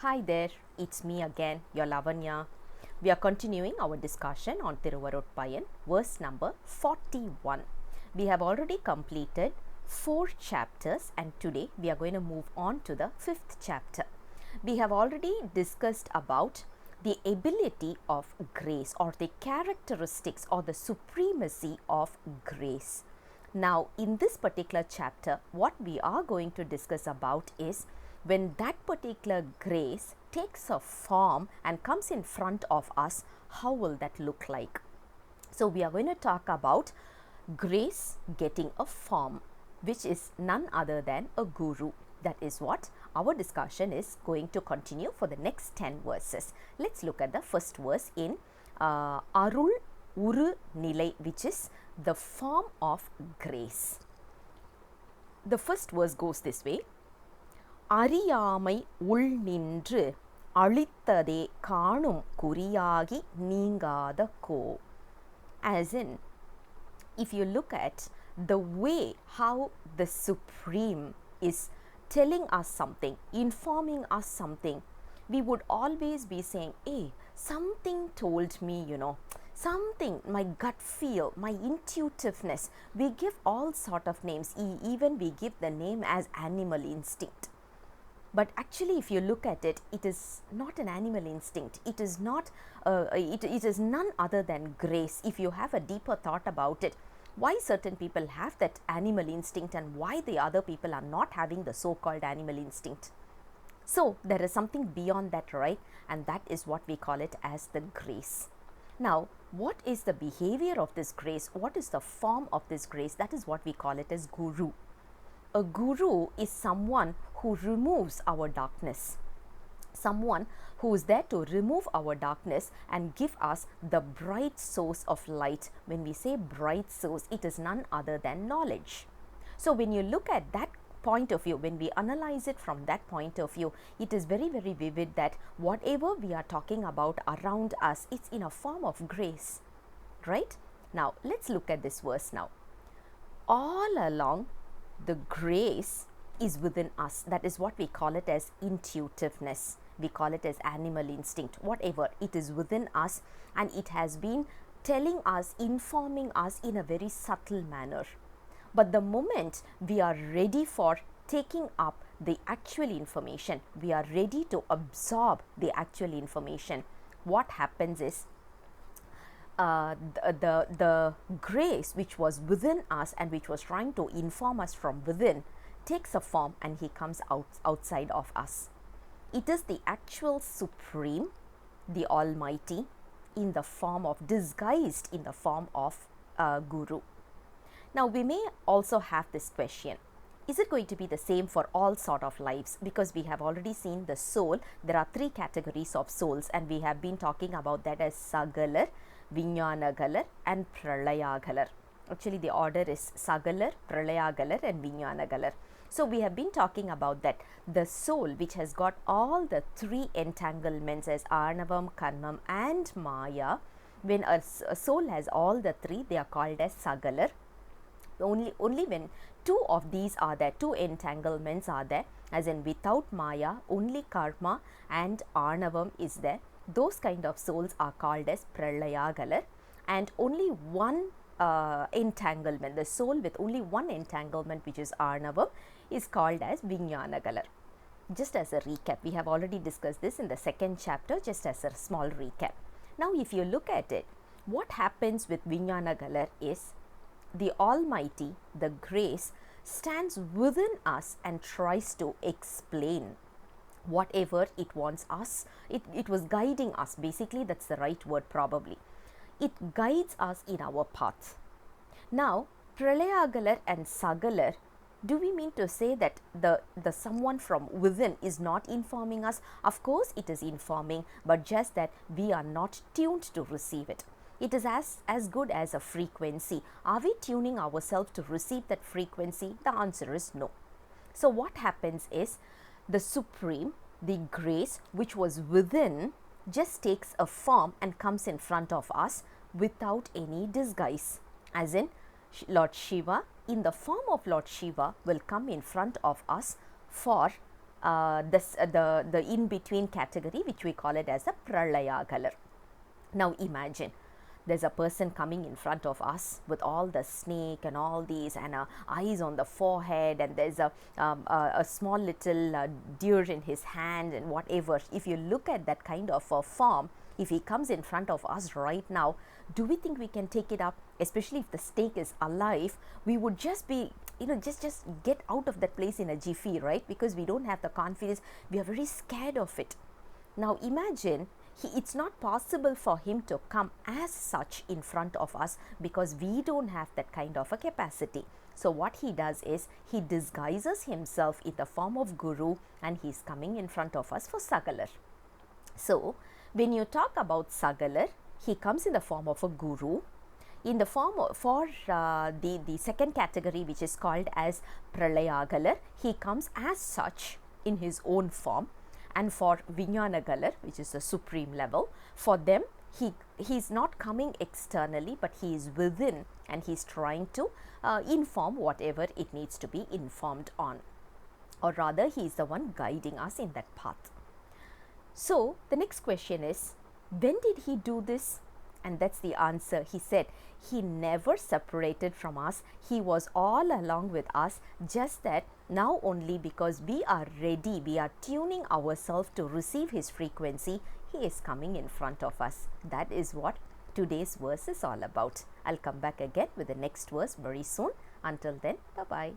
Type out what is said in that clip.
Hi there, it's me again, your Lavanya. We are continuing our discussion on Thiruvarutpayan, verse number 41. We have already completed 4 chapters and today we are going to move on to the 5th chapter. We have already discussed about the ability of grace or the characteristics or the supremacy of grace. Now, in this particular chapter, what we are going to discuss about is when that particular grace takes a form and comes in front of us, how will that look like? So, we are going to talk about grace getting a form, which is none other than a guru. That is what our discussion is going to continue for the next 10 verses. Let's look at the first verse in Arul Uru Nilai, which is the form of grace. The first verse goes this way. Ariyamai ullnindru அழித்ததே காணும் குறியாகி நீங்காத கோ. As in, if you look at the way how the Supreme is telling us something, informing us something, we would always be saying, hey, something told me, something, my gut feel, my intuitiveness. We give all sort of names, even we give the name as animal instinct. But actually, if you look at it, it is not an animal instinct. It is not. It is none other than grace. If you have a deeper thought about it, why certain people have that animal instinct and why the other people are not having the so-called animal instinct. So there is something beyond that, right? And that is what we call it as the grace. Now, what is the behavior of this grace? What is the form of this grace? That is what we call it as guru. A guru is someone who removes our darkness, someone who is there to remove our darkness and give us the bright source of light. When we say bright source, it is none other than knowledge. So when you look at that point of view, when we analyze it from that point of view, it is very, very vivid that whatever we are talking about around us, it's in a form of grace, right? Now, let's look at this verse now. All along, the grace is within us. That is what we call it as intuitiveness. We call it as animal instinct, whatever. It is within us and it has been telling us, informing us in a very subtle manner. But the moment we are ready for taking up the actual information, we are ready to absorb the actual information, what happens is the grace which was within us and which was trying to inform us from within takes a form and he comes outside of us. It is the actual Supreme, the Almighty, in the form of, disguised in the form of Guru. Now we may also have this question, is it going to be the same for all sort of lives? Because we have already seen the soul. There are 3 categories of souls and we have been talking about that as Sagalar, Vijnanagalar and Pralayagalar. Actually, the order is Sagalar, Pralayagalar and Vijnanagalar. So we have been talking about that. The soul which has got all the 3 entanglements as Arnavam, Karmam and Maya. When a soul has all the 3, they are called as Sagalar. Only when 2 of these are there, 2 entanglements are there, as in without Maya, only Karma and Arnavam is there. Those kind of souls are called as Pralayagalar, and only one entanglement, the soul with only one entanglement, which is Arnavam, is called as Vijnanagalar. Just as a recap, we have already discussed this in the 2nd chapter, just as a small recap. Now, if you look at it, what happens with Vijnanagalar is the Almighty, the grace, stands within us and tries to explain whatever it wants us. It was guiding us, basically that's the right word probably. It guides us in our path. Now, Pralayagalar and Sagalar, do we mean to say that the someone from within is not informing us? Of course it is informing, but just that we are not tuned to receive it. It is as good as a frequency. Are we tuning ourselves to receive that frequency? The answer is no. So what happens is the Supreme, the grace which was within, just takes a form and comes in front of us without any disguise. As in, Lord Shiva, in the form of Lord Shiva, will come in front of us for the in-between category, which we call it as a Pralayagalar. Now imagine there's a person coming in front of us with all the snake and all these and eyes on the forehead, and there's a small little deer in his hand and whatever. If you look at that kind of a form, if he comes in front of us right now, do we think we can take it up? Especially if the snake is alive, we would just be, just get out of that place in a jiffy, right? Because we don't have the confidence, we are very scared of it. Now imagine, it's not possible for him to come as such in front of us because we don't have that kind of a capacity. So what he does is he disguises himself in the form of Guru, and he's coming in front of us for Sagalar. So when you talk about Sagalar, he comes in the form of a Guru. In the form for the second category, which is called as Pralayagalar, he comes as such in his own form. And for Vijnanagalar, which is the supreme level, for them he's not coming externally, but he is within, and he's trying to inform whatever it needs to be informed on, or rather he is the one guiding us in that path. So the next question is, when did he do this? And that's the answer. He said he never separated from us. He was all along with us, just that now only because we are ready, we are tuning ourselves to receive his frequency, he is coming in front of us. That is what today's verse is all about. I'll come back again with the next verse very soon. Until then, bye-bye.